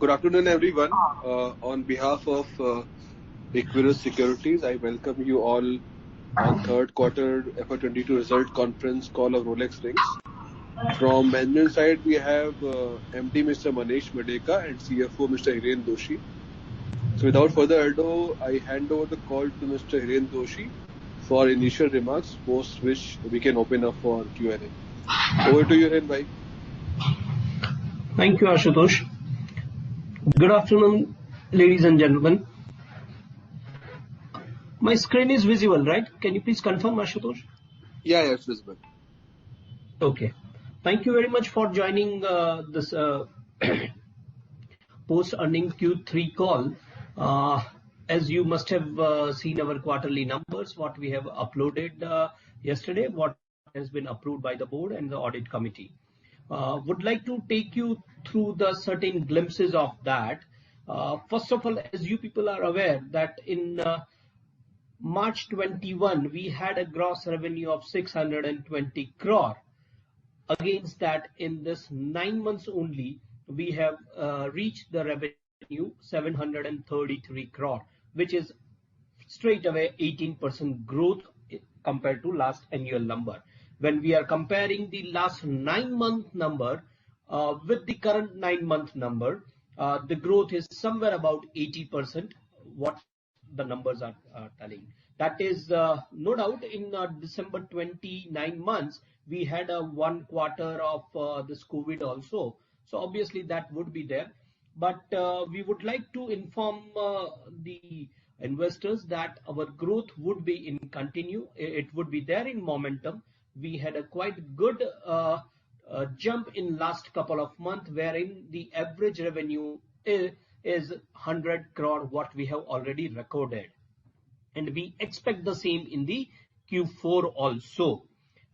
Good afternoon, everyone. On behalf of Equirus Securities, I welcome you all on third quarter FY22 result conference call of Rolex Rings. From management side, we have MD Mr. Manish Madeka and CFO Mr. Hiren Doshi. So without further ado, I hand over the call to Mr. Hiren Doshi for initial remarks, post which we can open up for Q&A. Over to you, Hiren bhai. Thank you, Ashutosh. Good afternoon, ladies and gentlemen. My screen is visible, right? Can you please confirm, Ashutosh? Yeah, it's visible. Okay. Thank you very much for joining this post-earning Q3 call. As you must have seen our quarterly numbers, what we have uploaded yesterday, what has been approved by the board and the audit committee. Would like to take you through the certain glimpses of that. First of all, as you people are aware that in March 21, we had a gross revenue of 620 crore. Against that, in this 9 months only, we have reached the revenue 733 crore, which is straight away 18% growth compared to last annual number. When we are comparing the last 9-month number with the current 9-month number, the growth is somewhere about 80%, what the numbers are telling. That is no doubt in December 29 months, we had a 1 quarter of this COVID also. So obviously that would be there. But we would like to inform the investors that our growth would be in continue. It would be there in momentum. We had a quite good jump in last couple of months, wherein the average revenue is 100 crore, what we have already recorded. And we expect the same in the Q4 also.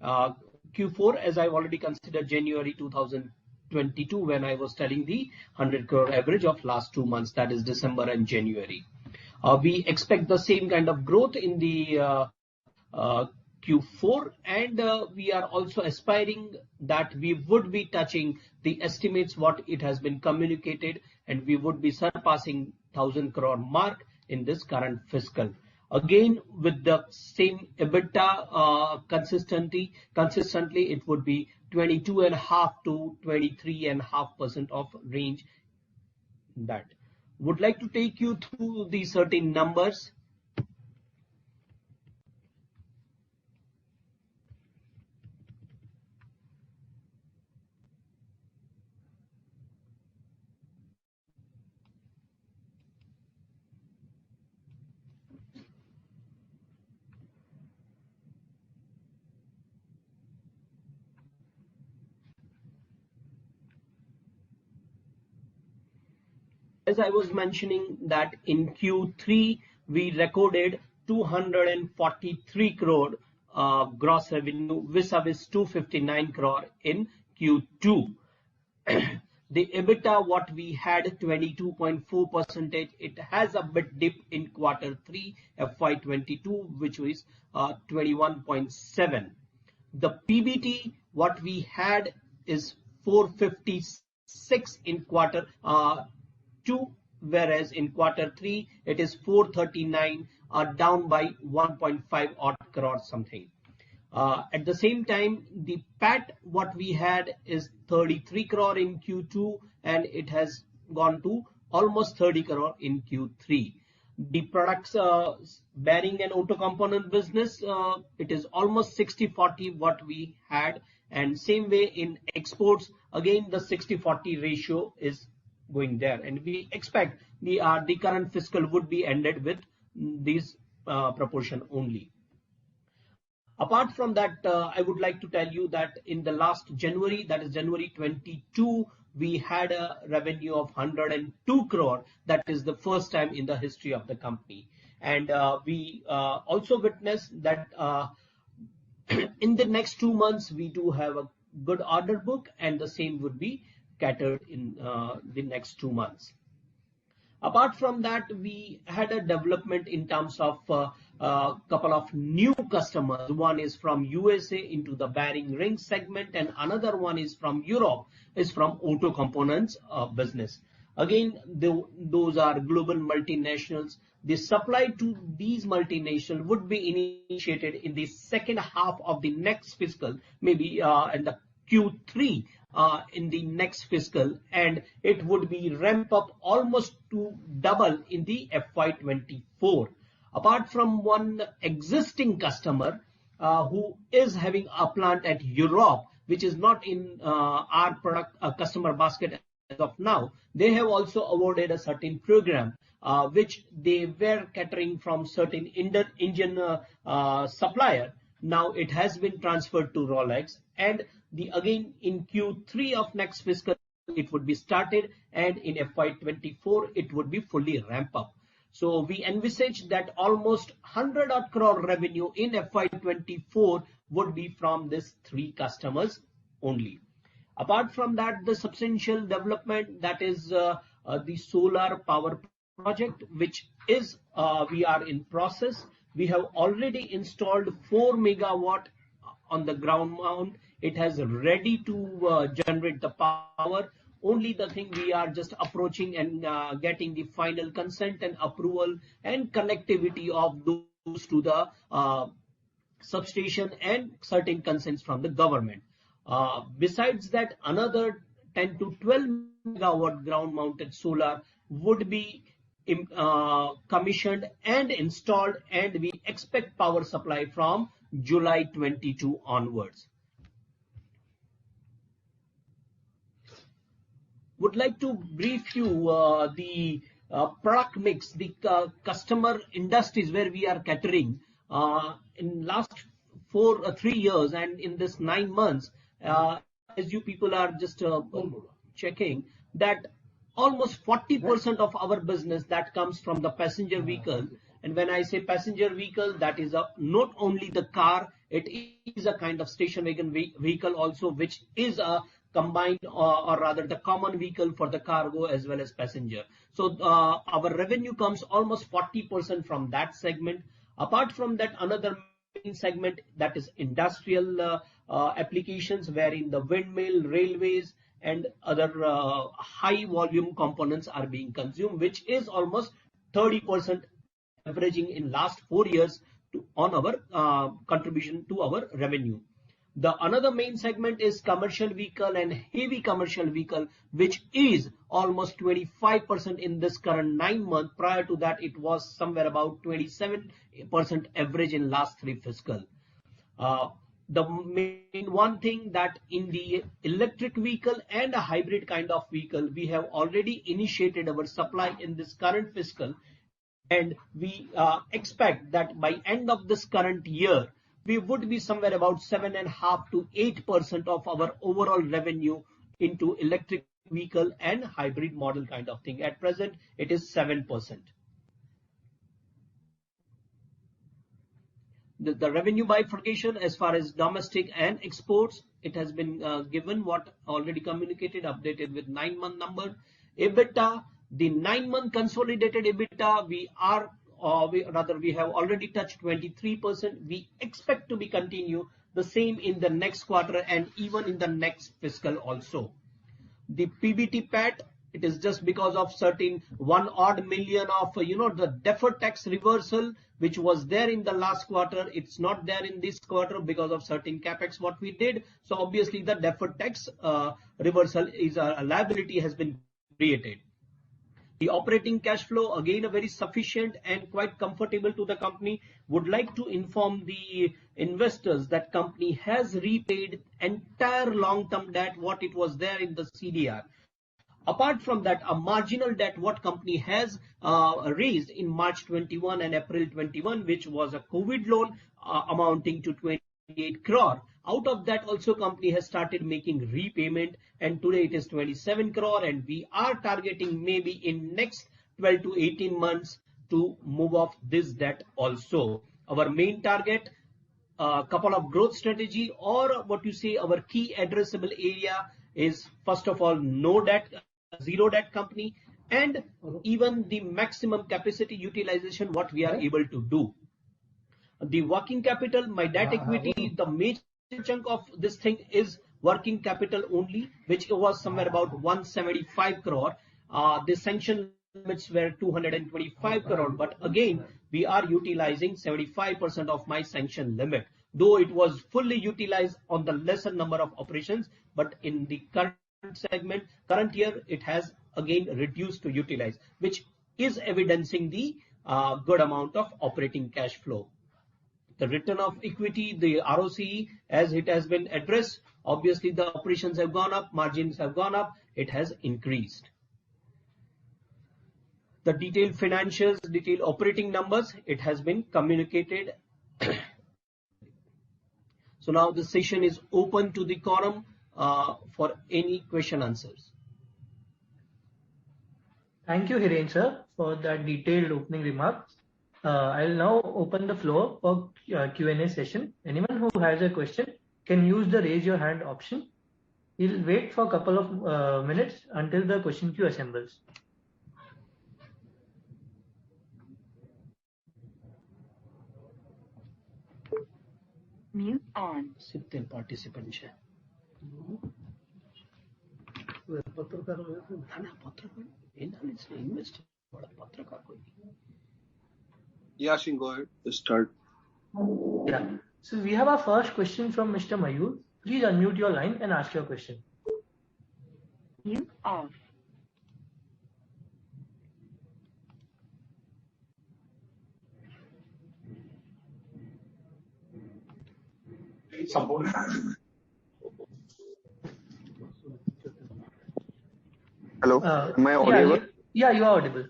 Q4, as I've already considered January 2022, when I was telling the 100 crore average of last 2 months, that is December and January. We expect the same kind of growth in the Q4, and we are also aspiring that we would be touching the estimates what it has been communicated, and we would be surpassing 1000 crore mark in this current fiscal. Again, with the same EBITDA consistently, it would be 22.5 to 23.5% of range. That would like to take you through the certain numbers. As I was mentioning that in Q3, we recorded 243 crore gross revenue vis-a-vis 259 crore in Q2. The EBITDA, what we had 22.4%, it has a bit dip in Q3 FY22, which was 21.7. The PBT, what we had is 456 in Q2, whereas in Q3 it is 439, down by 1.5 odd crore something. At the same time, the PAT what we had is 33 crore in Q2, and it has gone to almost 30 crore in Q3. The products bearing and auto component business, it is almost 60-40 what we had, and same way in exports, again the 60-40 ratio is going there, and we expect the current fiscal would be ended with this proportion only. Apart from that, I would like to tell you that in the last January, that is January 22, we had a revenue of 102 crore. That is the first time in the history of the company. And we also witnessed that in the next 2 months, we do have a good order book, and the same would be catered in the next 2 months. Apart from that, we had a development in terms of a couple of new customers. One is from USA into the bearing ring segment, and another one is from Europe, is from auto components business. Again, those are global multinationals. The supply to these multinationals would be initiated in the second half of the next fiscal, maybe in the Q3 in the next fiscal, and it would be ramp up almost to double in the FY24. Apart from one existing customer who is having a plant at Europe, which is not in our product customer basket as of now, they have also awarded a certain program which they were catering from certain Indian supplier. Now it has been transferred to Rolex, and again in Q3 of next fiscal it would be started, and in FY24 it would be fully ramped up. So we envisage that almost 100 odd crore revenue in FY24 would be from these three customers only. Apart from that, the substantial development, that is the solar power project, which is we are in process. We have already installed 4 megawatt on the ground mount. It has ready to generate the power. Only the thing we are just approaching and getting the final consent and approval and connectivity of those to the substation and certain consents from the government. Besides that, another 10 to 12 megawatt ground mounted solar would be commissioned and installed, and we expect power supply from July 22 onwards. Would like to brief you the product mix, the customer industries where we are catering in last 3 years, and in this 9 months, as you people are just checking, that almost 40% of our business that comes from the passenger vehicle. And when I say passenger vehicle, that is not only the car, it is a kind of station wagon vehicle also, which is a combined or rather the common vehicle for the cargo as well as passenger. So our revenue comes almost 40% from that segment. Apart from that, another main segment, that is industrial applications, wherein the windmill, railways and other high volume components are being consumed, which is almost 30% averaging in last 4 years on our contribution to our revenue. The another main segment is commercial vehicle and heavy commercial vehicle, which is almost 25% in this current 9 months. Prior to that, it was somewhere about 27% average in last 3 fiscal. The main one thing that in the electric vehicle and a hybrid kind of vehicle, we have already initiated our supply in this current fiscal, and we expect that by end of this current year, we would be somewhere about 7.5 to 8% of our overall revenue into electric vehicle and hybrid model kind of thing. At present, it is 7%. The revenue bifurcation as far as domestic and exports, it has been given what already communicated, updated with 9-month number. EBITDA, the 9-month consolidated EBITDA, we have already touched 23%. We expect to be continue the same in the next quarter and even in the next fiscal also. The PBT PAT, it is just because of certain 1 odd million of the deferred tax reversal which was there in the last quarter. It's not there in this quarter because of certain capex what we did. So obviously the deferred tax reversal is a liability has been created. The operating cash flow, again, a very sufficient and quite comfortable to the company. Would like to inform the investors that company has repaid entire long-term debt what it was there in the CDR. Apart from that, a marginal debt what company has raised in March 21 and April 21, which was a COVID loan amounting to 28 crore. Out of that also company has started making repayment, and today it is 27 crore, and we are targeting maybe in next 12 to 18 months to move off this debt also. Our main target, couple of growth strategy, or what you say, our key addressable area is first of all no debt, zero debt company, and even the maximum capacity utilization what we are able to do. The working capital, my debt equity, the major chunk of this thing is working capital only, which was somewhere about 175 crore. the sanction limits were 225 crore, but again we are utilizing 75% of my sanction limit, though it was fully utilized on the lesser number of operations, but in the current segment, current year, it has again reduced to utilize, which is evidencing the good amount of operating cash flow. The return of equity, the ROCE, as it has been addressed, obviously the operations have gone up, margins have gone up, it has increased. The detailed financials, detailed operating numbers, it has been communicated. So now the session is open to the quorum for any question answers. Thank you, Hiren sir, for that detailed opening remarks. I'll now open the floor for Q&A session. Anyone who has a question can use the raise your hand option. We'll wait for a couple of minutes until the question queue assembles. Mute on. 70 participants છે. Yeah, Shin, go ahead. Just start. Yeah. So we have our first question from Mr. Mayur. Please unmute your line and ask your question. Mute off. Hello, am I audible? Yeah, you are audible.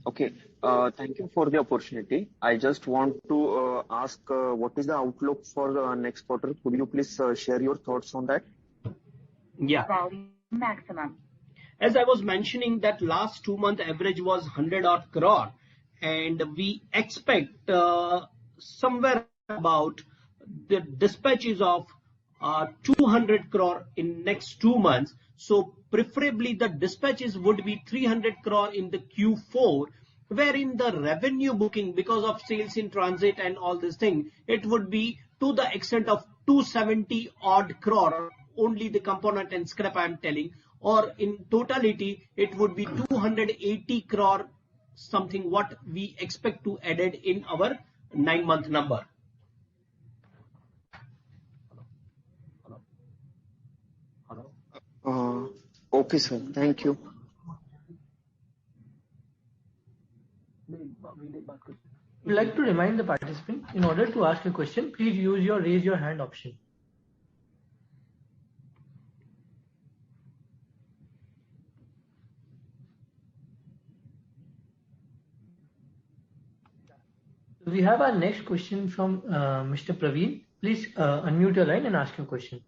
Okay, thank you for the opportunity. I just want to ask what is the outlook for the next quarter? Could you please share your thoughts on that? Yeah. Volume maximum. As I was mentioning, that last 2 month average was 100 odd crore, and we expect somewhere about the dispatches of 200 crore in next 2 months. So preferably the dispatches would be 300 crore in the Q4, wherein the revenue booking, because of sales in transit and all this thing, it would be to the extent of 270 odd crore, only the component and scrap I am telling, or in totality it would be 280 crore something what we expect to added in our 9-month number. Okay, sir. Thank you. We'd like to remind the participant, in order to ask a question, please use your raise your hand option. We have our next question from Mr. Praveen. Please unmute your line and ask your question.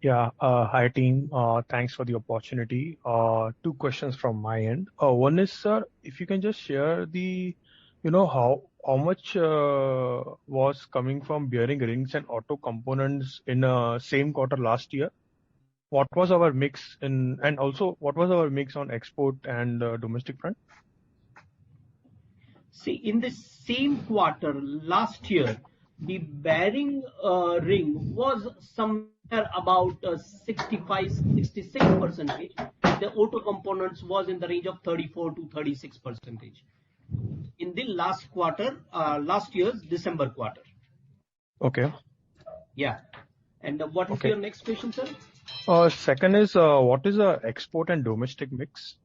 Yeah, hi team. Thanks for the opportunity. 2 questions from my end. One is, sir, if you can just share the, how much was coming from bearing rings and auto components in same quarter last year? What was our mix in, and also what was our mix on export and domestic front? See, in the same quarter last year, the bearing ring was somewhere about 65-66%. The auto components was in the range of 34 to 36% in the last quarter, last year's December quarter. Okay. Yeah. And what is your next question, sir? Second is, what is the export and domestic mix?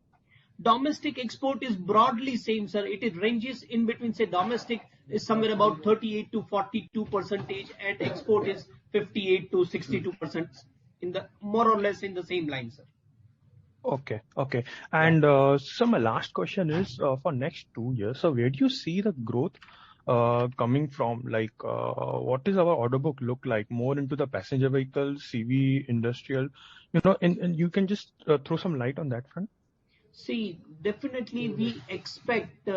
Domestic export is broadly same, sir. It ranges in between, say, domestic is somewhere about 38 to 42%, and export is 58 to 62%, in the more or less in the same line, sir. Okay. And so my last question is for next 2 years. So where do you see the growth coming from? Like, what is our order book look like? More into the passenger vehicles, CV, industrial, and you can just throw some light on that front. See, definitely we expect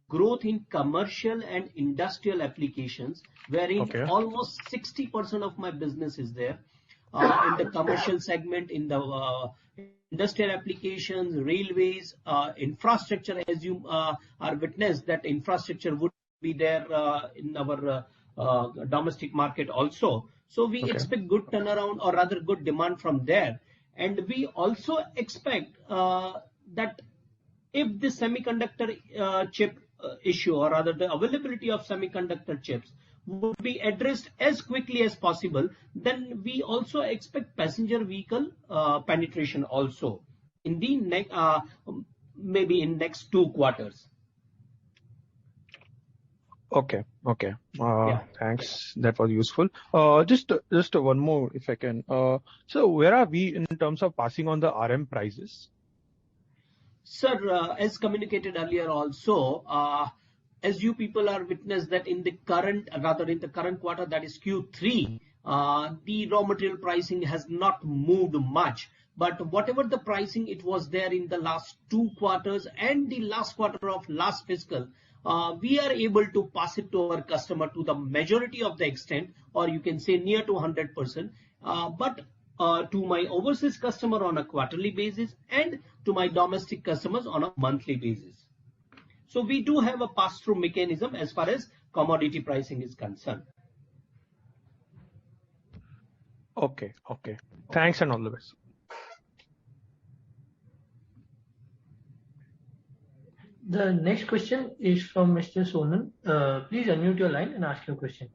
growth in commercial and industrial applications, wherein almost 60% of my business is there. In the commercial segment, in the industrial applications, railways, infrastructure, as you are witness that infrastructure would be there in our domestic market also. So we Okay. expect good turnaround, or rather good demand from there. And we also expect that if the semiconductor chip issue, or rather the availability of semiconductor chips, would be addressed as quickly as possible, then we also expect passenger vehicle penetration also in the maybe in next 2 quarters. Okay. Okay. Yeah. Thanks. That was useful. Just one more, if I can. So where are we in terms of passing on the RM prices? Sir, as communicated earlier also, as you people are witness that in the current quarter, that is Q3, the raw material pricing has not moved much. But whatever the pricing it was there in the last 2 quarters and the last quarter of last fiscal, we are able to pass it to our customer to the majority of the extent, or you can say near to 100%. But to my overseas customer on a quarterly basis, and to my domestic customers on a monthly basis. So we do have a pass-through mechanism as far as commodity pricing is concerned. Okay. Okay. Thanks and all the best. The next question is from Mr. Sonan. Please unmute your line and ask your question.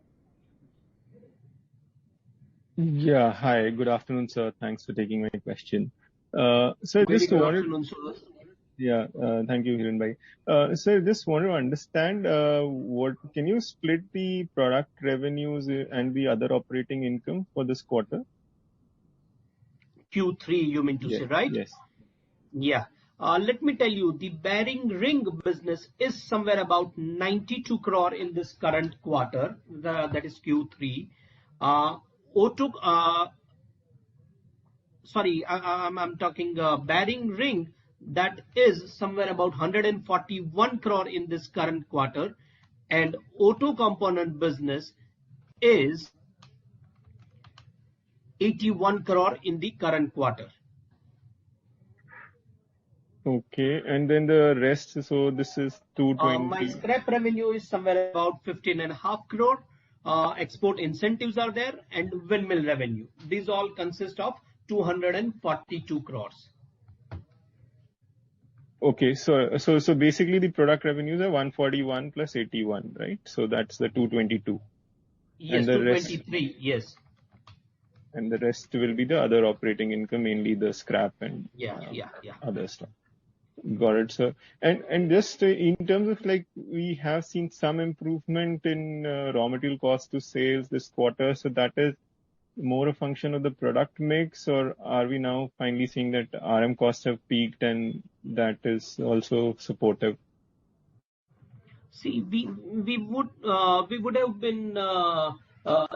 Yeah, hi. Good afternoon, sir. Thanks for taking my question. Sir, Very just good wanted. afternoon, sir. Yeah, thank you, Hiran bhai. Sir, just wanted to understand what can you split the product revenues and the other operating income for this quarter? Q3, you mean to say, right? Yes. Yeah. Let me tell you, the bearing ring business is somewhere about 92 crore in this current quarter. That is Q3. I'm talking bearing ring, that is somewhere about 141 crore in this current quarter, and auto component business is 81 crore in the current quarter. Okay, and then the rest, so this is 220. My scrap revenue is somewhere about 15.5 crore. Export incentives are there, and windmill revenue. These all consist of 242 crores. Okay, so basically the product revenues are 141 plus 81, right? So that's the 222. Yes, and the 223. Rest, yes. And the rest will be the other operating income, mainly the scrap and Yeah. other stuff. Got it, sir. And just in terms of like, we have seen some improvement in raw material cost to sales this quarter. So that is more a function of the product mix, or are we now finally seeing that RM costs have peaked and that is also supportive? See, we would have been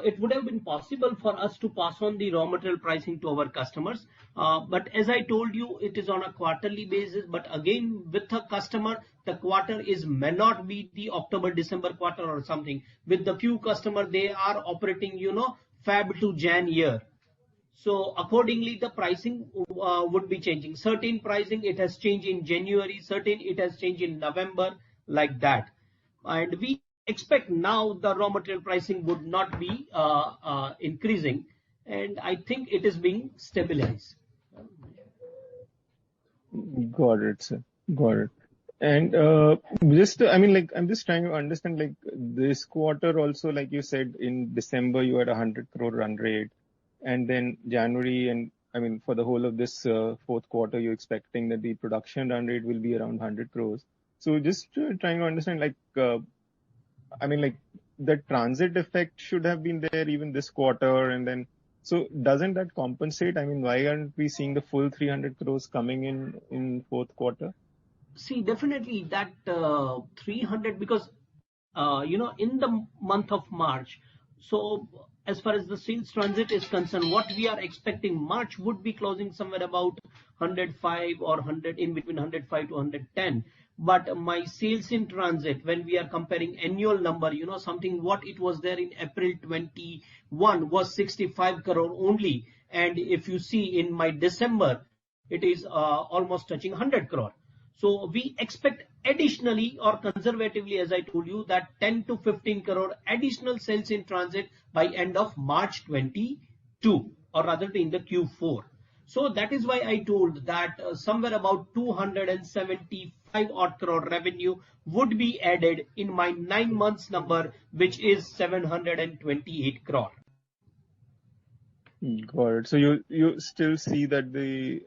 it would have been possible for us to pass on the raw material pricing to our customers, but as I told you, it is on a quarterly basis. But again, with a customer, the quarter may not be the October-December quarter or something. With the few customer, they are operating, Feb to Jan year. So accordingly, the pricing would be changing. Certain pricing, it has changed in January, certain it has changed in November, like that. And we expect now the raw material pricing would not be increasing, and I think it is being stabilized. Got it, sir. Got it. And I'm just trying to understand, like, this quarter also, like you said, in December you had 100 crore run rate, and then January, and I mean for the whole of this fourth quarter, you're expecting that the production run rate will be around 100 crores. So just trying to understand, like, the transit effect should have been there even this quarter, and then so doesn't that compensate? I mean, why aren't we seeing the full 300 crores coming in fourth quarter? See, definitely that 300, because in the month of March, so as far as the sales transit is concerned, what we are expecting, March would be closing somewhere about 105 or 100, in between 105 to 110. But my sales in transit, when we are comparing annual number, something what it was there in April 21 was 65 crore only. And if you see in my December, it is almost touching 100 crore. So we expect additionally or conservatively, as I told you, that 10 to 15 crore additional sales in transit by end of March 22, or rather in the Q4. So that is why I told that somewhere about 275 odd crore revenue would be added in my 9 months number, which is 728 crore. Got it. So you still see that the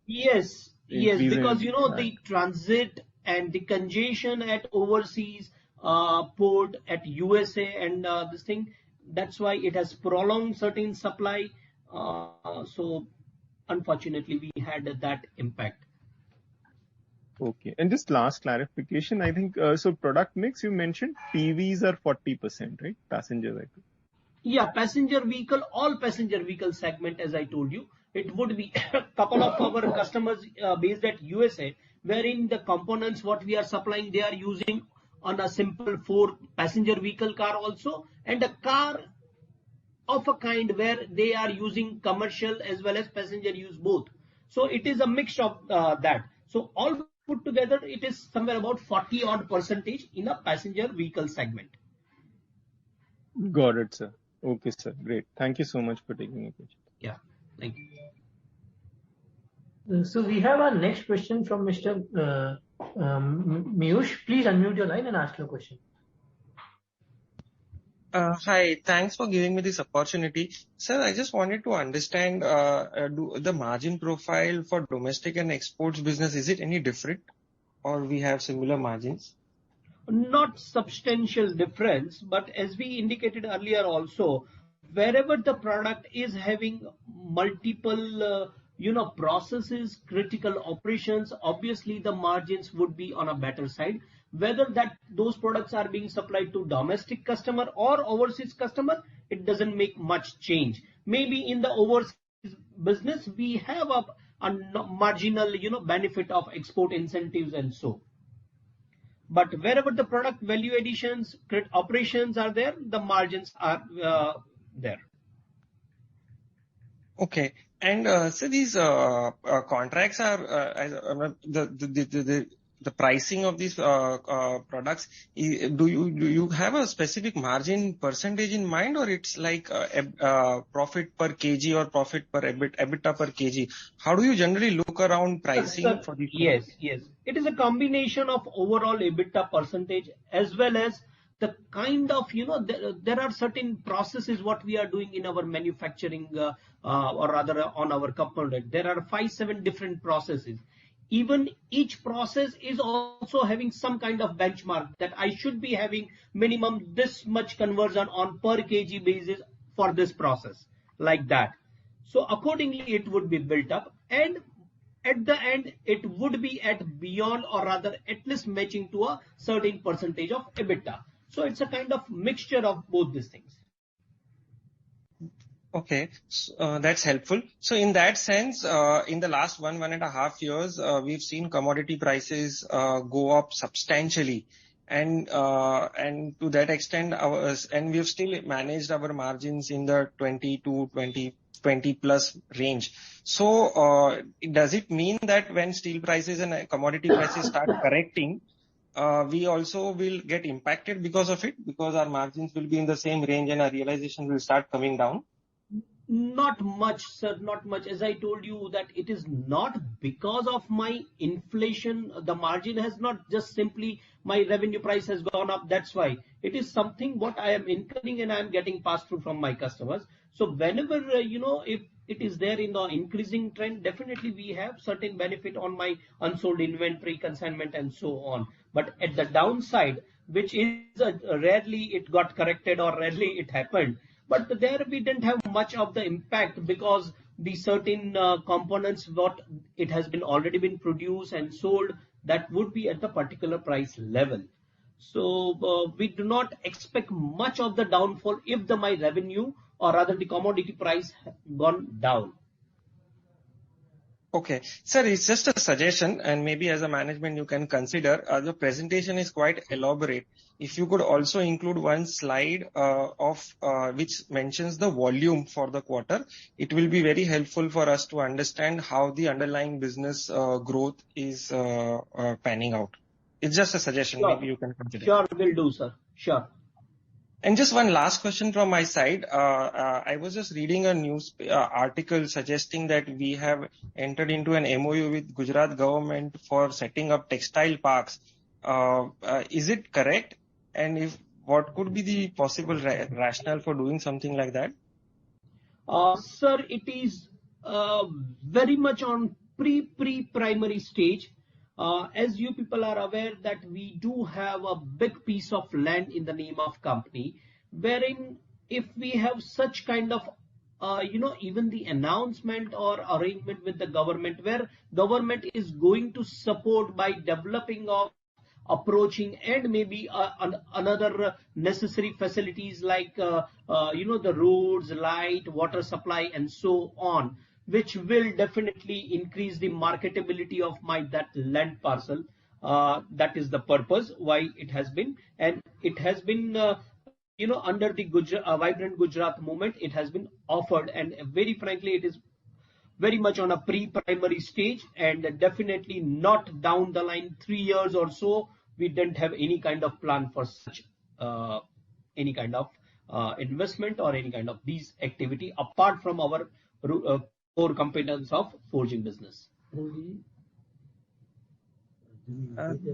Yes, increase because in the transit and the congestion at overseas port at USA and this thing, that's why it has prolonged certain supply. So unfortunately, we had that impact. Okay. And just last clarification, I think so product mix you mentioned PVs are 40%, right? Passenger vehicle. Yeah, passenger vehicle, all passenger vehicle segment, as I told you, it would be a couple of our customers based at USA, wherein the components what we are supplying, they are using on a simple 4 passenger vehicle car also, and a car of a kind where they are using commercial as well as passenger use both. So it is a mix of that. So all put together, it is somewhere about 40 odd percentage in a passenger vehicle segment. Got it, sir. Okay, sir. Great. Thank you so much for taking the question. Yeah, thank you. So we have our next question from Mr. Miyush. Please unmute your line and ask your question. Hi, thanks for giving me this opportunity. Sir, I just wanted to understand the margin profile for domestic and exports business, is it any different or we have similar margins? Not substantial difference, but as we indicated earlier also, wherever the product is having multiple processes, critical operations, obviously the margins would be on a better side. Whether that those products are being supplied to domestic customer or overseas customer, it doesn't make much change. Maybe in the overseas business we have a marginal benefit of export incentives and so. But wherever the product value additions, operations are there, the margins are there. Okay. And so these contracts are the pricing of these products. Do you have a specific margin percentage in mind, or it's like profit per kg or profit per EBITDA per kg? How do you generally look around pricing for these? Yes. It is a combination of overall EBITDA percentage as well as the kind of, there are certain processes what we are doing in our manufacturing or rather on our component. There are 5-7 different processes. Even each process is also having some kind of benchmark that I should be having minimum this much conversion on per kg basis for this process, like that. So accordingly it would be built up, and at the end it would be at beyond or rather at least matching to a certain percentage of EBITDA. So it's a kind of mixture of both these things. Okay, that's helpful. So in that sense, in the last 1.5 years, we've seen commodity prices go up substantially, and to that extent, we've still managed our margins in the 20 plus range. So does it mean that when steel prices and commodity prices start correcting, we also will get impacted because of it, because our margins will be in the same range and our realization will start coming down? Not much, sir, not much. As I told you that it is not because of my inflation, the margin has not just simply my revenue price has gone up, that's why. It is something what I am incurring and I am getting passed through from my customers. So whenever, if it is there in the increasing trend, definitely we have certain benefit on my unsold inventory, consignment and so on. But at the downside, which is rarely it got corrected or rarely it happened, but there we didn't have much of the impact because the certain components what it has been already been produced and sold, that would be at the particular price level. So we do not expect much of the downfall if my revenue or rather the commodity price gone down. Okay. Sir, it's just a suggestion, and maybe as a management you can consider, the presentation is quite elaborate. If you could also include one slide which mentions the volume for the quarter, it will be very helpful for us to understand how the underlying business growth is panning out. It's just a suggestion. Sure. Maybe you can consider. Sure, will do, sir. Sure. And just one last question from my side. I was just reading a news article suggesting that we have entered into an MOU with Gujarat government for setting up textile parks. Is it correct? And what could be the possible rationale for doing something like that? Sir, it is very much on pre-primary stage. As you people are aware that we do have a big piece of land in the name of company, wherein if we have such kind of even the announcement or arrangement with the government, where government is going to support by developing of approaching and maybe another necessary facilities like the roads, light, water supply and so on, which will definitely increase the marketability of that land parcel. That is the purpose why it has been, and it has been under the Vibrant Gujarat movement, it has been offered, and very frankly it is very much on a pre-primary stage, and definitely not down the line 3 years or so. We didn't have any kind of plan for such any kind of investment or any kind of these activity apart from our core competence of forging business.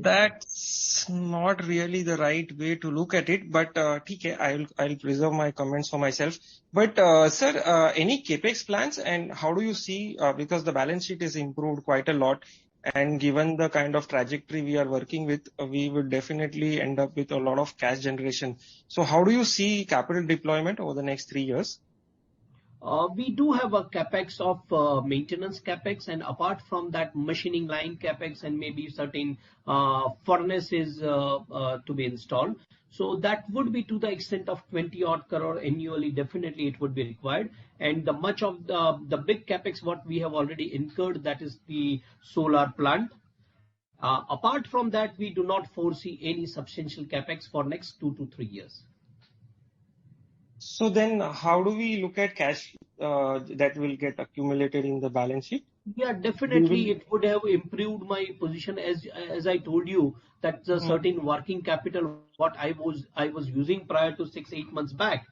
That's not really the right way to look at it, but okay, I'll preserve my comments for myself. But sir, any capex plans, and how do you see, because the balance sheet is improved quite a lot, and given the kind of trajectory we are working with, we will definitely end up with a lot of cash generation. So how do you see capital deployment over the next 3 years? We do have a capex of maintenance capex, and apart from that, machining line capex and maybe certain furnaces to be installed. So that would be to the extent of 20 odd crore annually. Definitely it would be required, and the much of the big capex what we have already incurred, that is the solar plant. Apart from that, we do not foresee any substantial capex for next 2 to 3 years. So then how do we look at cash that will get accumulated in the balance sheet? Yeah, definitely it would have improved my position, as I told you that the certain working capital what I was using prior to 6-8 months back,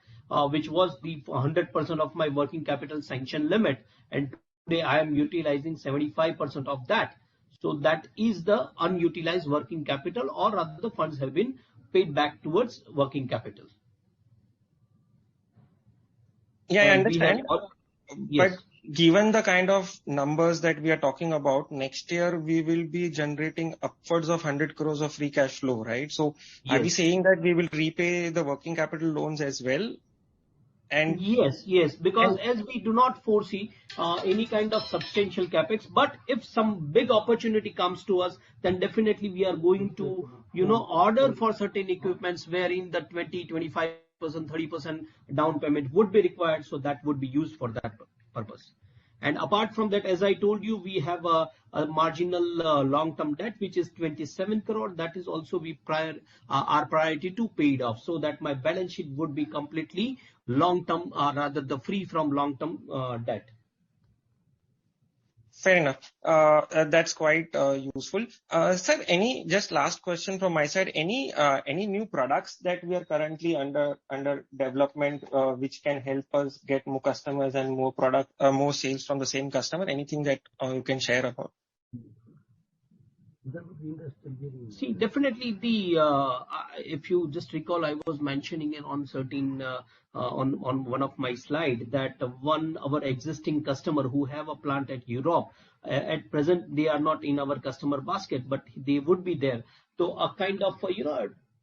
which was the 100% of my working capital sanction limit, and today I am utilizing 75% of that. So that is the unutilized working capital, or rather the funds have been paid back towards working capital. Yeah, I understand. Yes. But given the kind of numbers that we are talking about, next year we will be generating upwards of 100 crores of free cash flow, right? So yes. Are we saying that we will repay the working capital loans as well? And yes, because as we do not foresee any kind of substantial capex, but if some big opportunity comes to us, then definitely we are going to order for certain equipments wherein the 20-25%, 30% down payment would be required, so that would be used for that purpose. And apart from that, as I told you, we have a marginal long-term debt which is 27 crore. That is also our priority to pay it off, so that my balance sheet would be completely long-term, rather the free from long-term debt. Fair enough. That's quite useful. Sir, just last question from my side. Any new products that we are currently under development, which can help us get more customers and more sales from the same customer? Anything that you can share about? See, definitely if you just recall, I was mentioning on certain on one of my slide that our existing customer who have a plant at Europe, at present they are not in our customer basket, but they would be there. So a kind of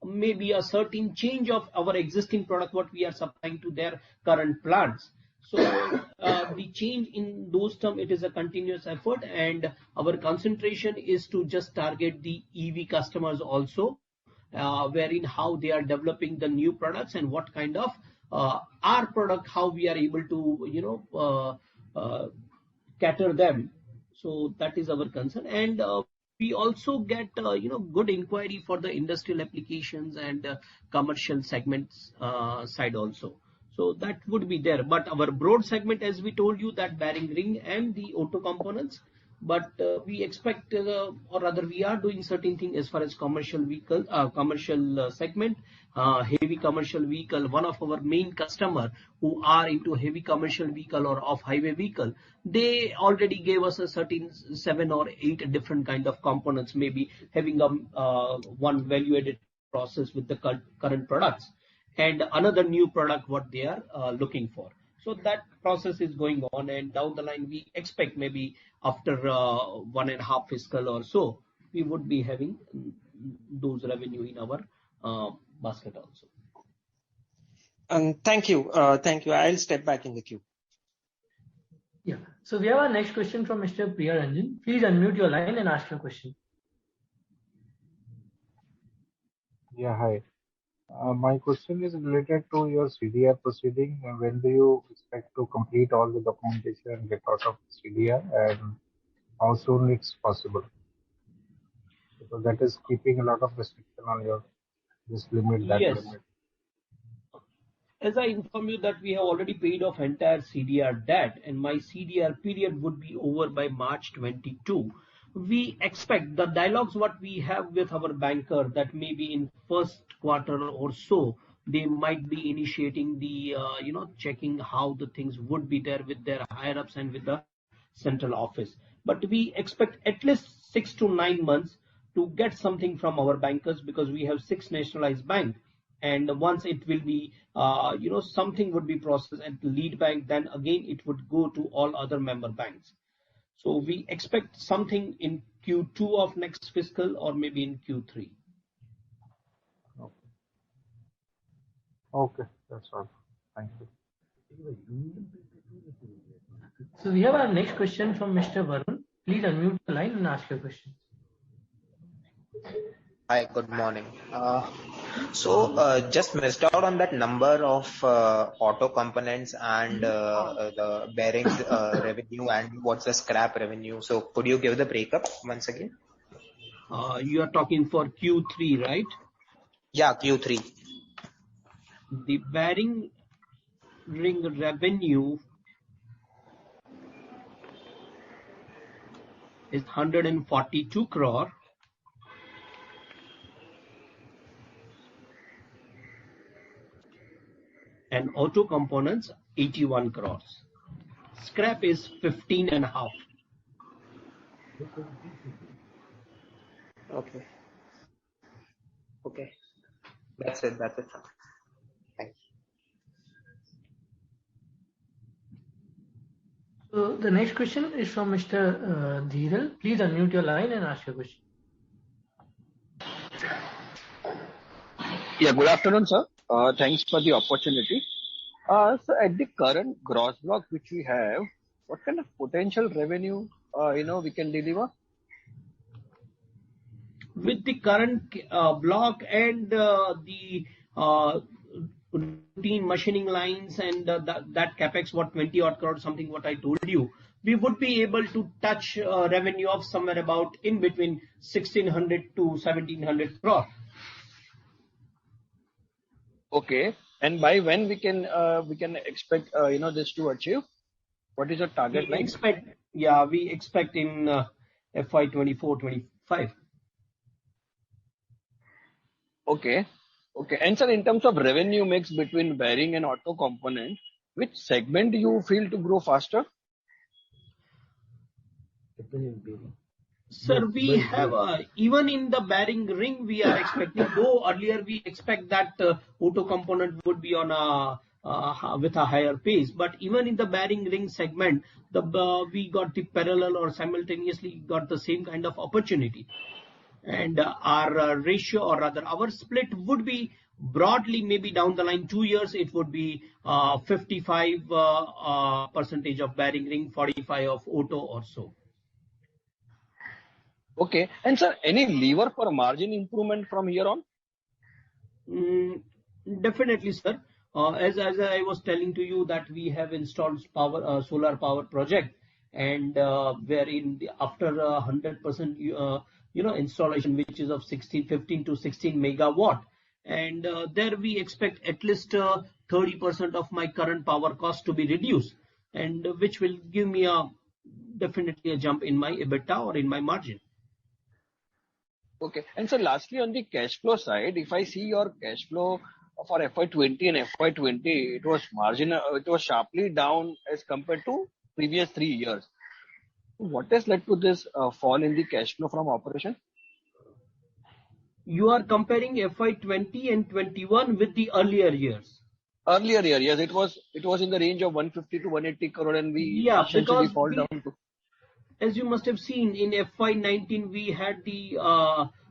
maybe a certain change of our existing product what we are supplying to their current plants. So the change in those terms, it is a continuous effort, and our concentration is to just target the EV customers also, wherein how they are developing the new products and what kind of our product, how we are able to cater them. So that is our concern. And we also get good inquiry for the industrial applications and commercial segments side also. So that would be there. But our broad segment, as we told you, that bearing ring and the auto components. But we expect, or rather, we are doing certain things as far as commercial vehicle, commercial segment, heavy commercial vehicle. One of our main customer who are into heavy commercial vehicle or off-highway vehicle, they already gave us a certain 7 or 8 different kind of components, maybe having one value-added process with the current products, and another new product what they are looking for. So that process is going on, and down the line we expect maybe after 1.5 fiscal or so, we would be having those revenue in our basket also. Thank you. Thank you. I'll step back in the queue. Yeah. So we have our next question from Mr. Priya Ranjan. Please unmute your line and ask your question. Yeah, hi. My question is related to your CDR proceeding. When do you expect to complete all the documentation and get out of CDR, and how soon it's possible? Because that is keeping a lot of restriction on your this limit, that Yes. limit. As I inform you that we have already paid off entire CDR debt, and my CDR period would be over by March 22. We expect the dialogues what we have with our banker that maybe in first quarter or so, they might be initiating the, checking how the things would be there with their higher ups and with the central office. But we expect at least 6 to 9 months to get something from our bankers, because we have 6 nationalized banks. And once it will be, something would be processed at the lead bank, then again it would go to all other member banks. So we expect something in Q2 of next fiscal or maybe in Q3. Okay, that's all. Thank you. So we have our next question from Mr. Varun. Please unmute the line and ask your question. Hi, good morning. Just missed out on that number of auto components and the bearings revenue and what's the scrap revenue. So could you give the breakup once again? You are talking for Q3, right? Yeah, Q3. The bearing ring revenue is 142 crore. And auto components 81 crores. Scrap is 15.5. Okay. That's it. Thanks. So the next question is from Mr. Dhiral. Please unmute your line and ask your question. Yeah, good afternoon, sir. Thanks for the opportunity. So at the current gross block which we have, what kind of potential revenue, we can deliver? With the current block and the routine machining lines and that capex, what 20 odd crore, something what I told you, we would be able to touch revenue of somewhere about in between 1600 to 1700 crore. Okay. And by when we can expect this to achieve? What is your target line? We expect in FY24-25. Okay. And sir, in terms of revenue mix between bearing and auto component, which segment do you feel to grow faster? Sir, we have even in the bearing ring we are expecting, though earlier we expect that auto component would be on with a higher pace, but even in the bearing ring segment, we got the parallel or simultaneously got the same kind of opportunity, and our ratio, or rather our split, would be broadly maybe down the line 2 years it would be 55% of bearing ring, 45 of auto or so. Okay. And sir, any lever for margin improvement from here on? Definitely, sir. As I was telling to you that we have installed solar power project, and wherein after 100% installation, which is of 15 to 16 megawatt, and there we expect at least 30% of my current power cost to be reduced, and which will give me definitely a jump in my EBITDA or in my margin. Okay. And so lastly, on the cash flow side, if I see your cash flow for FY20 and FY20, it was marginal, it was sharply down as compared to previous 3 years. What has led to this fall in the cash flow from operation? You are comparing FY20 and 21 with the earlier years. Earlier year, yes, it was in the range of 150 to 180 crore, and we substantially because fall down to. As you must have seen, in FY19 we had the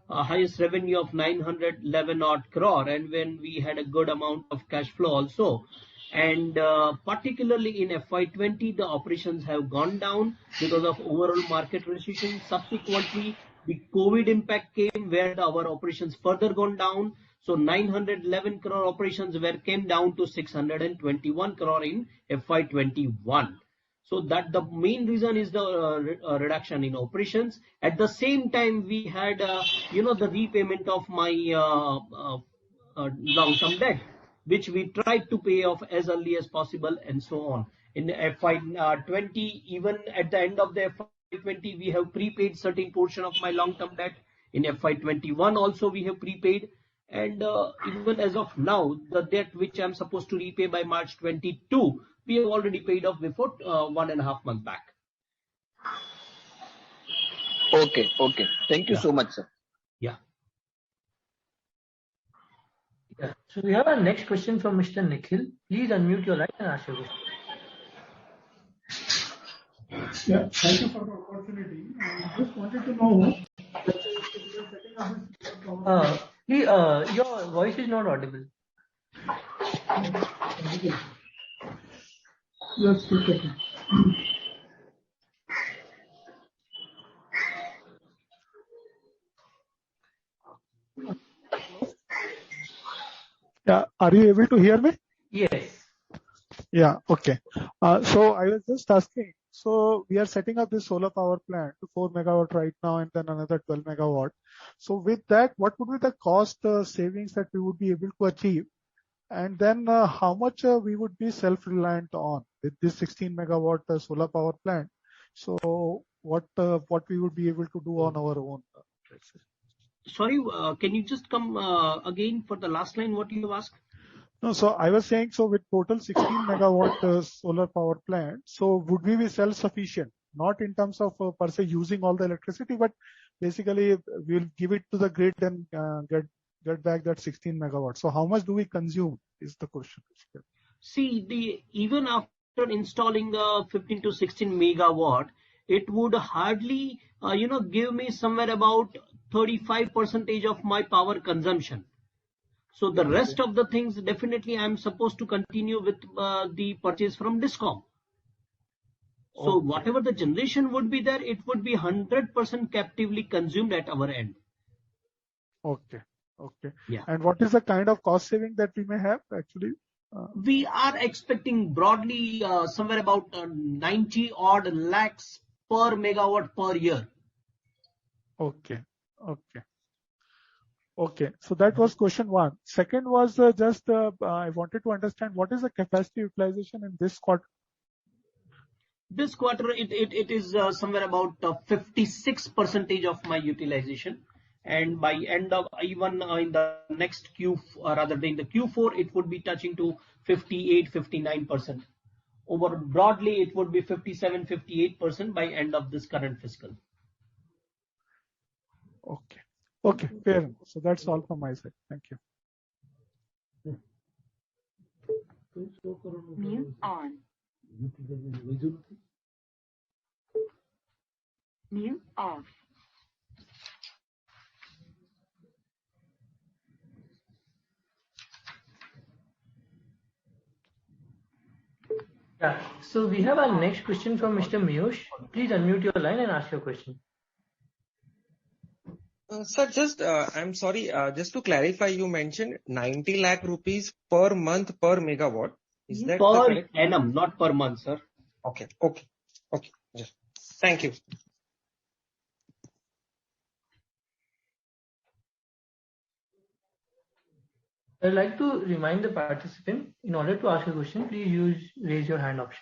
highest revenue of 911 odd crore, and when we had a good amount of cash flow also. And particularly in FY20, the operations have gone down because of overall market recession. Subsequently, the COVID impact came where our operations further gone down. So 911 crore operations came down to 621 crore in FY21. So that the main reason is the reduction in operations. At the same time, we had the repayment of my long-term debt, which we tried to pay off as early as possible, and so on. In FY20, even at the end of the FY20, we have prepaid certain portion of my long-term debt. In FY21 also we have prepaid, and even as of now, the debt which I'm supposed to repay by March 22, we have already paid off before 1.5 months back. Okay. Thank you so much, sir. Yeah. So we have our next question from Mr. Nikhil. Please unmute your line and ask your question. Yeah, thank you for the opportunity. I just wanted to know your voice is not audible. Just a second. Yeah, are you able to hear me? Yes. Yeah, okay. So I was just asking, so we are setting up this solar power plant to 4 megawatt right now and then another 12 megawatt. So with that, what would be the cost savings that we would be able to achieve? And then how much we would be self-reliant on with this 16 megawatt solar power plant? So what we would be able to do on our own? Sorry, can you just come again for the last line? What you asked? No, so I was saying, so with total 16 megawatt solar power plant, so would we be self-sufficient? Not in terms of per se using all the electricity, but basically we'll give it to the grid and get back that 16 megawatts. So how much do we consume is the question. See, even after installing the 15 to 16 megawatt, it would hardly, give me somewhere about 35% of my power consumption. So the rest of the things, definitely I'm supposed to continue with the purchase from DISCOM. So whatever the generation would be there, it would be 100% captively consumed at our end. Okay. Yeah. And what is the kind of cost saving that we may have actually? We are expecting broadly somewhere about 90 odd lakhs per megawatt per year. Okay. So that was question one. Second was just I wanted to understand what is the capacity utilization in this quarter? This quarter, it is somewhere about 56% of my utilization. And by end of even in the next rather than the Q4, it would be touching to 58-59%. Over broadly, it would be 57-58% by end of this current fiscal. Okay, fair enough. So that's all from my side. Thank you. Mute on. Mute off. Yeah. So we have our next question from Mr. Miyush. Please unmute your line and ask your question. Sir, I'm sorry, just to clarify, you mentioned 90 lakh rupees per month per megawatt. Is that per correct? annum, not per month, sir. Okay. Yeah. Thank you. I'd like to remind the participant, in order to ask a question, please use raise your hand option.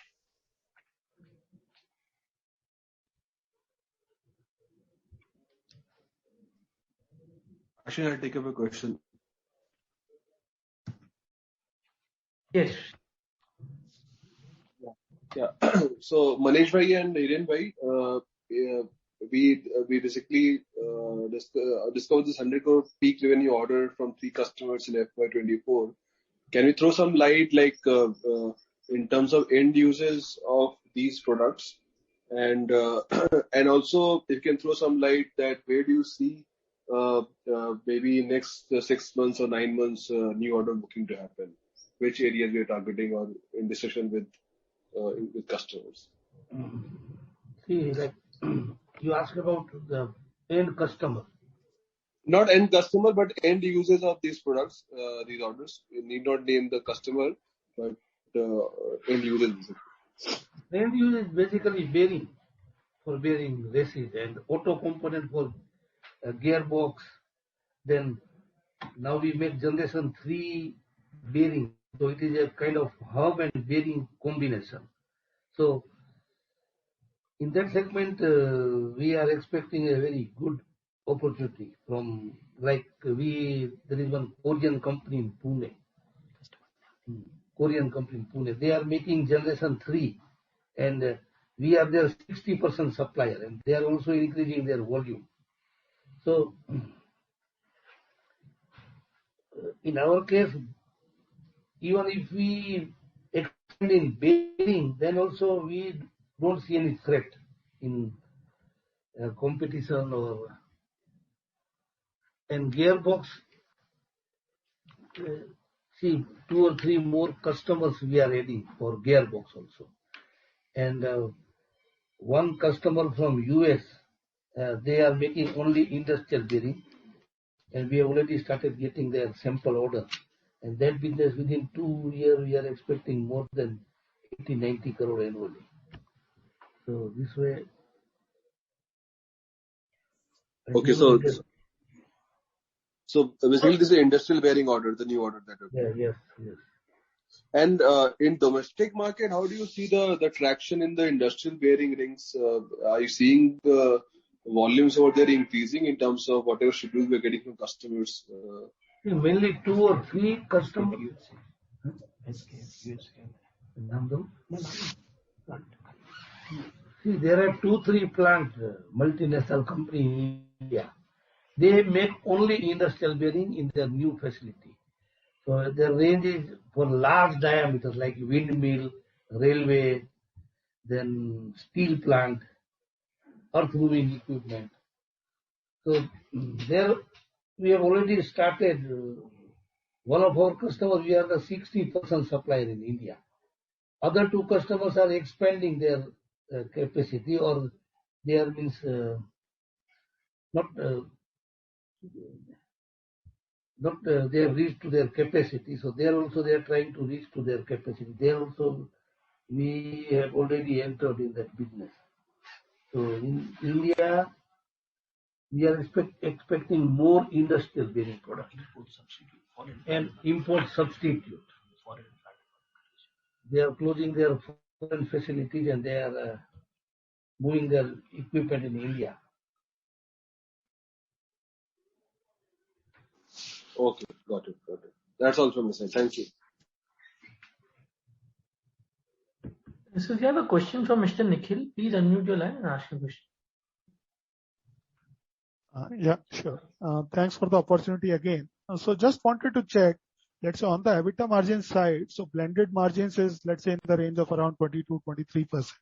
Actually, I'll take up a question. Yes. Yeah. So Manish bhai and Hiren bhai, we basically discovered this 100 crore peak revenue order from 3 customers in FY24. Can we throw some light, like in terms of end users of these products, and and also if you can throw some light that where do you see maybe next 6 months or 9 months new order booking to happen? Which areas we are targeting or in discussion with customers? See, like you asked about the end customer. Not end customer, but end users of these products, these orders. You need not name the customer, but end users. End use is basically bearing, for bearing races, and auto component for gearbox. Then now we make generation 3 bearing, so it is a kind of hub and bearing combination. So in that segment, we are expecting a very good opportunity from, like, there is one Korean company in Pune. They are making generation 3, and we are their 60% supplier, and they are also increasing their volume. So in our case, even if we expand in bearing, then also we don't see any threat in competition and gearbox. See, 2 or 3 more customers we are adding for gearbox also, and one customer from US, they are making only industrial bearing, and we have already started getting their sample order, and that business within 2 years we are expecting more than 80-90 crore annually. So this way. Okay, so basically this is an industrial bearing order, the new order that. Yes. And in domestic market, how do you see the traction in the industrial bearing rings? Are you seeing the volumes over there increasing in terms of whatever schedules we're getting from customers? Mainly 2 or 3 customers. See, there are 2-3 plant multinational company in India. They make only industrial bearing in their new facility. So their range is for large diameters like windmill, railway, then steel plant, earth moving equipment. So there we have already started. One of our customers, we are the 60% supplier in India. Other 2 customers are expanding their capacity, or they means they have reached to their capacity. So they are trying to reach to their capacity. We have already entered in that business. So in India, we are expecting more industrial bearing product and import substitute. They are closing their foreign facilities and they are moving their equipment in India. Okay, got it. That's all from my side. Thank you. So if you have a question from Mr. Nikhil, please unmute your line and ask your question. Yeah, sure. Thanks for the opportunity again. So just wanted to check, let's say on the EBITDA margin side, so blended margins is, let's say, in the range of around 22-23%.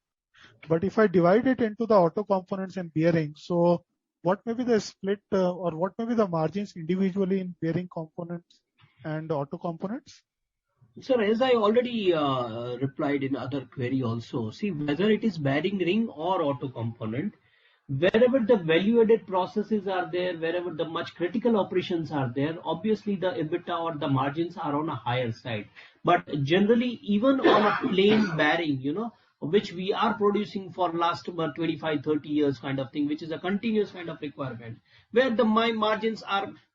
But if I divide it into the auto components and bearing, so what may be the split or what may be the margins individually in bearing components and auto components? Sir, as I already replied in other query also, see whether it is bearing ring or auto component, wherever the value-added processes are there, wherever the much critical operations are there, obviously the EBITDA or the margins are on a higher side. But generally, even on a plain bearing, which we are producing for last 25, 30 years kind of thing, which is a continuous kind of requirement, where my margins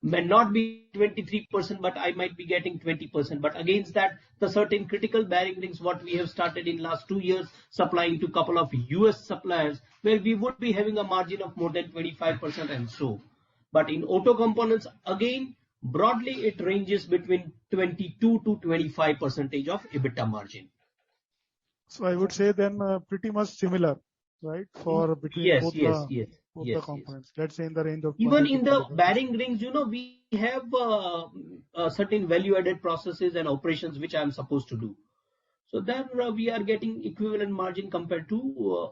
may not be 23%, but I might be getting 20%. But against that, the certain critical bearing rings, what we have started in last 2 years, supplying to couple of US suppliers, where we would be having a margin of more than 25% and so. But in auto components, again, broadly, it ranges between 22 to 25% of EBITDA margin. So I would say then pretty much similar, right? For between both the components. Let's say in the range of. Even in the bearing rings, we have certain value-added processes and operations which I am supposed to do. So then we are getting equivalent margin compared to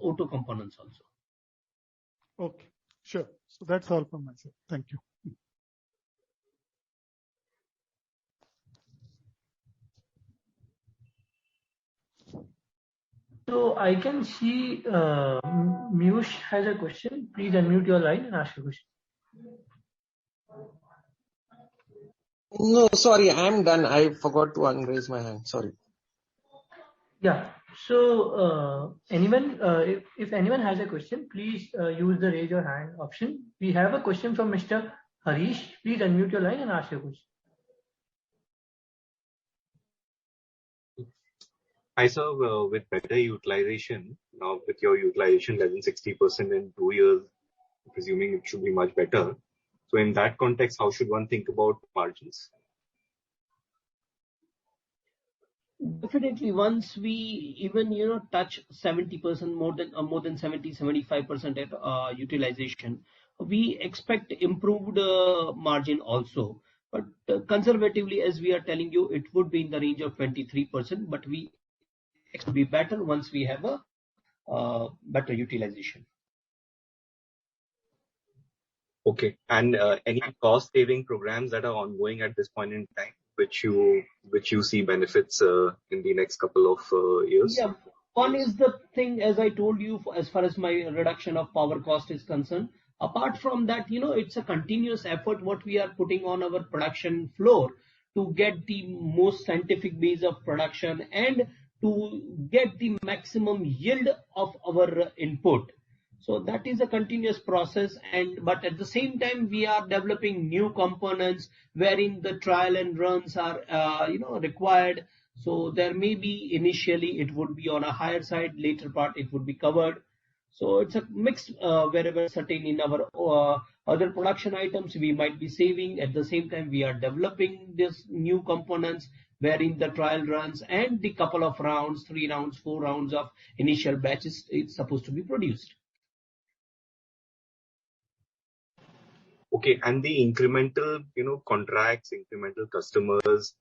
auto components also. Okay, sure. So that's all from my side. Thank you. So I can see Miyush has a question. Please unmute your line and ask your question. No, sorry, I'm done. I forgot to unraise my hand. Sorry. Yeah. So if anyone has a question, please use the raise your hand option. We have a question from Mr. Harish. Please unmute your line and ask your question. Hi, sir. With better utilization, now with your utilization less than 60% in 2 years, presuming it should be much better. So in that context, how should one think about margins? Definitely, once we even touch 70%, more than 70-75% utilization, we expect improved margin also. But conservatively, as we are telling you, it would be in the range of 23%. But we expect to be better once we have a better utilization. Okay. And any cost saving programs that are ongoing at this point in time, which you see benefits in the next couple of years? Yeah. One is the thing, as I told you, as far as my reduction of power cost is concerned. Apart from that, it's a continuous effort what we are putting on our production floor to get the most scientific base of production and to get the maximum yield of our input. So that is a continuous process, but at the same time we are developing new components wherein the trial and runs are required. So there may be initially it would be on a higher side, later part it would be covered. So it's a mix wherever certain in our other production items we might be saving. At the same time we are developing these new components wherein the trial runs and the couple of rounds, 3 rounds, 4 rounds of initial batches it's supposed to be produced. Okay, and the incremental, contracts, incremental customers,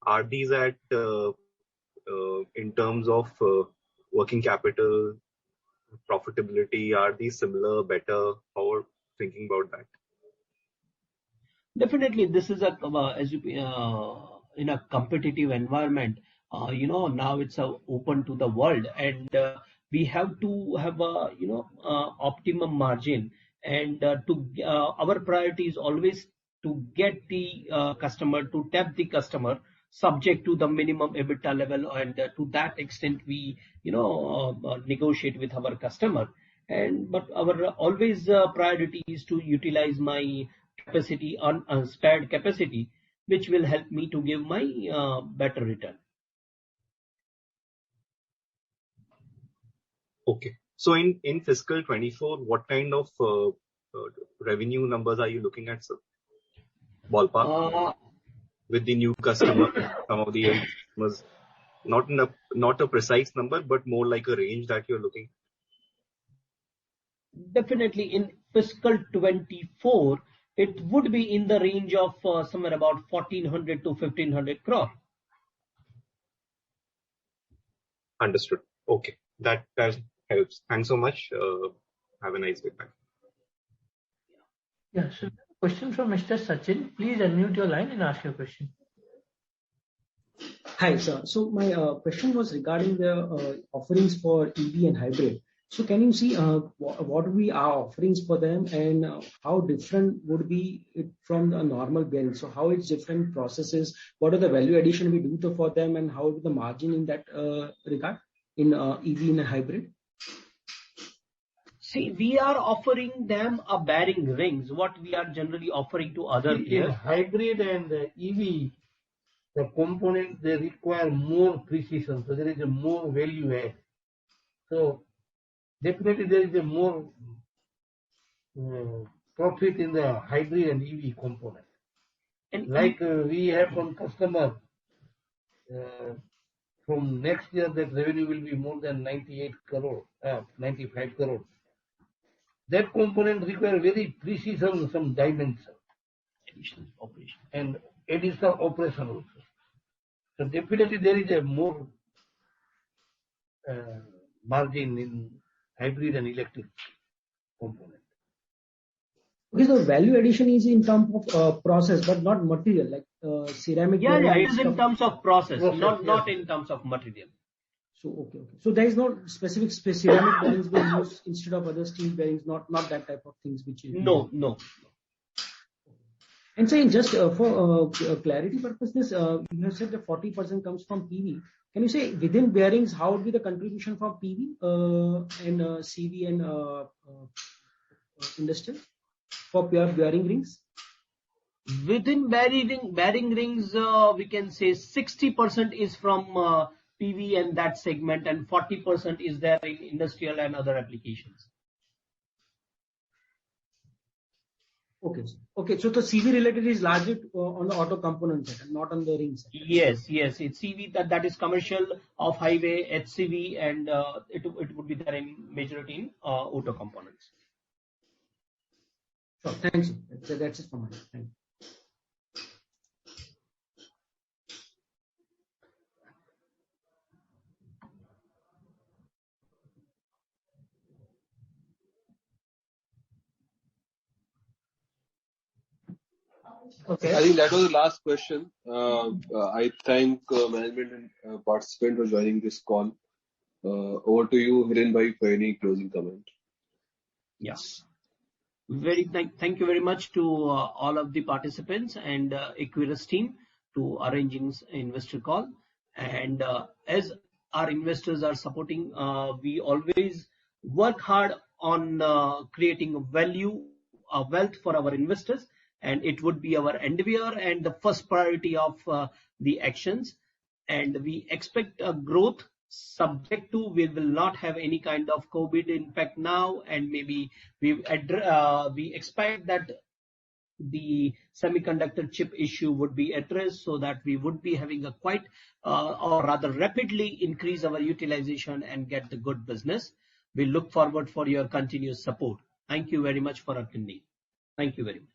are these at in terms of working capital, profitability, are these similar, better? How are you thinking about that? Definitely, this is in a competitive environment. Now it's open to the world, and we have to have a optimum margin. And our priority is always to get the customer, to tap the customer, subject to the minimum EBITDA level, and to that extent we negotiate with our customer. But our always priority is to utilize my capacity on spared capacity, which will help me to give my better return. Okay. So in fiscal 24, what kind of revenue numbers are you looking at, sir? Ballpark? With the new customer, some of the customers, not a precise number, but more like a range that you're looking. Definitely in fiscal 24, it would be in the range of somewhere about 1400 to 1500 crore. Understood. Okay. That helps. Thanks so much. Have a nice day. Bye. Yeah. So question from Mr. Sachin. Please unmute your line and ask your question. Hi, sir. So my question was regarding the offerings for EV and hybrid. So can you see what would be our offerings for them, and how different would be it from the normal bearing? So how it's different processes, what are the value addition we do for them, and how is the margin in that regard? in EV and hybrid? See, we are offering them a bearing rings, what we are generally offering to other In players. hybrid and EV, the components, they require more precision, so there is a more value add. So definitely there is a more profit in the hybrid and EV component. And like we have one customer, from next year that revenue will be more than 98 crore, 95 crore. That component require very precision, some dimension. Additional operation. And additional operation also. So definitely there is a more margin in hybrid and electric component. Okay, so value addition is in terms of process, but not material, like ceramic. Yeah, bearing it is in terms of process, not in terms of material. So okay. So there is no specific ceramic bearings being used instead of other steel bearings, not that type of things which is. No. And saying just for clarity purposes, you have said that 40% comes from PV. Can you say within bearings how would be the contribution from PV and CV and industrial for pure bearing rings? Within bearing rings, we can say 60% is from PV and that segment, and 40% is there in industrial and other applications. Okay. So the CV related is largely on the auto component side and not on the ring side. Yes. It's CV that is commercial, off highway, HCV, and it would be there in majority in auto components. Sure. Thanks. That's it from my side. Thank you. Okay. I think that was the last question. I thank management and participant for joining this call. Over to you, Hiren bhai, for any closing comment. Yes. Thank you very much to all of the participants and Equirus team to arranging investor call. And as our investors are supporting, we always work hard on creating value, wealth for our investors, and it would be our endeavor and the first priority of the actions. And we expect a growth subject to we will not have any kind of COVID impact now, and maybe we expect that the semiconductor chip issue would be addressed, so that we would be having a quite or rather rapidly increase our utilization and get the good business. We look forward for your continuous support. Thank you very much for attending. Thank you very much.